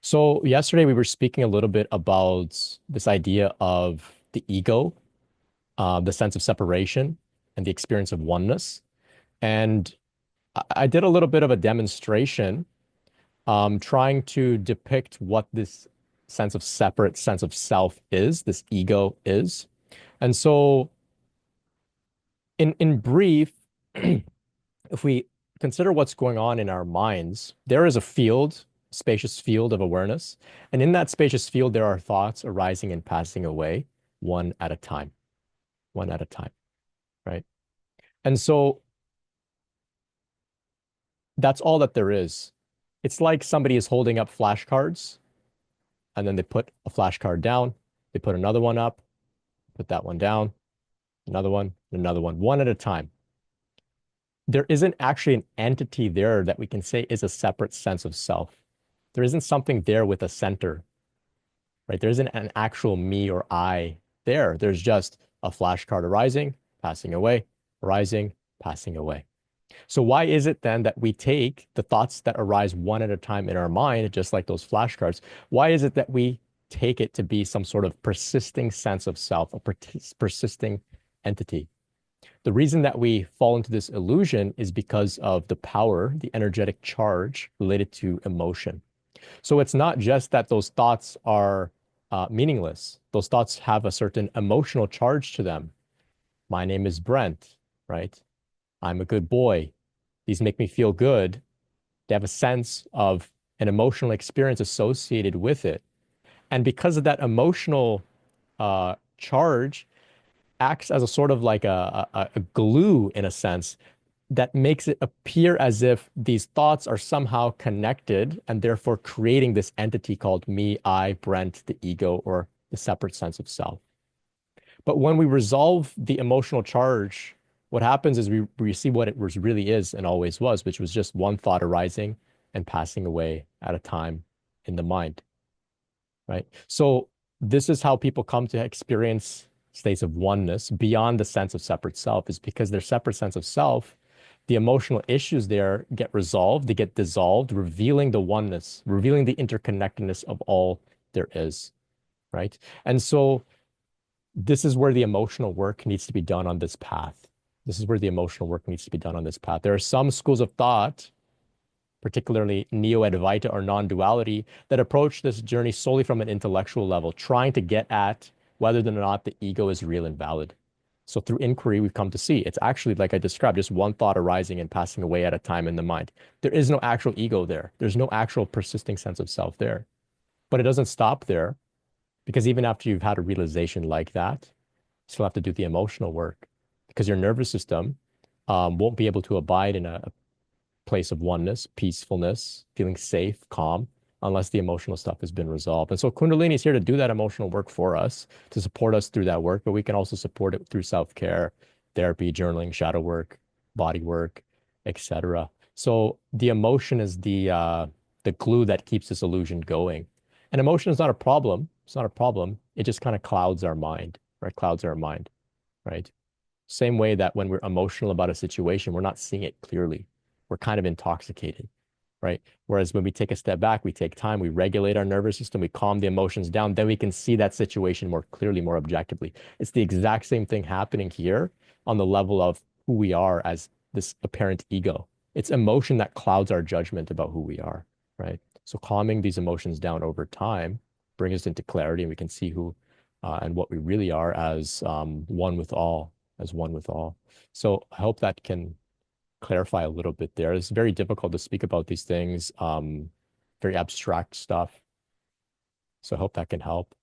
So yesterday we were speaking a little bit about this idea of the ego, the sense of separation, and the experience of oneness. And I did a little bit of a demonstration, trying to depict what this sense of separate sense of self is, this ego is. And so, in brief, if we consider what's going on in our minds, there is a field, spacious field of awareness. And in that spacious field, there are thoughts arising and passing away one at a time, one at a time, right? And so that's all that there is. It's like somebody is holding up flashcards and then they put a flashcard down, they put another one up, put that one down, another one at a time. There isn't actually an entity there that we can say is a separate sense of self. There isn't something there with a center, right? There isn't an actual me or I there. There's just a flashcard arising, passing away, arising, passing away. So why is it then that we take the thoughts that arise one at a time in our mind, just like those flashcards? Why is it that we take it to be some sort of persisting sense of self, a persisting entity? The reason that we fall into this illusion is because of the power, the energetic charge related to emotion. So it's not just that those thoughts are meaningless. Those thoughts have a certain emotional charge to them. My name is Brent, right? I'm a good boy. These make me feel good. They have a sense of an emotional experience associated with it. And because of that emotional charge, acts as a sort of like a glue in a sense that makes it appear as if these thoughts are somehow connected and therefore creating this entity called me, I, Brent, the ego, or the separate sense of self. But when we resolve the emotional charge, what happens is we see what it was really is and always was, which was just one thought arising and passing away at a time in the mind, right? So this is how people come to experience states of oneness beyond the sense of separate self, is because their separate sense of self, the emotional issues there get resolved, they get dissolved, revealing the oneness, revealing the interconnectedness of all there is, right? And so this is where the emotional work needs to be done on this path. This is where the emotional work needs to be done on this path. There are some schools of thought, particularly Neo-Advaita or non-duality, that approach this journey solely from an intellectual level, trying to get at whether or not the ego is real and valid. So through inquiry, we've come to see it's actually, like I described, just one thought arising and passing away at a time in the mind. There is no actual ego there. There's no actual persisting sense of self there. But it doesn't stop there, because even after you've had a realization like that, you still have to do the emotional work, because your nervous system won't be able to abide in a place of oneness, peacefulness, feeling safe, calm, unless the emotional stuff has been resolved. And so Kundalini is here to do that emotional work for us, to support us through that work, but we can also support it through self-care, therapy, journaling, shadow work, body work, etc. So the emotion is the glue that keeps this illusion going. And emotion is not a problem. It's not a problem. It just kind of clouds our mind, right? Clouds our mind, right? Same way that when we're emotional about a situation, we're not seeing it clearly. We're kind of intoxicated, right? Whereas when we take a step back, we take time, we regulate our nervous system, we calm the emotions down, then we can see that situation more clearly, more objectively. It's the exact same thing happening here on the level of who we are as this apparent ego. It's emotion that clouds our judgment about who we are, right? So calming these emotions down over time brings us into clarity, and we can see who and what we really are as one with all, as one with all. So I hope that can clarify a little bit there. It's very difficult to speak about these things, very abstract stuff. So I hope that can help.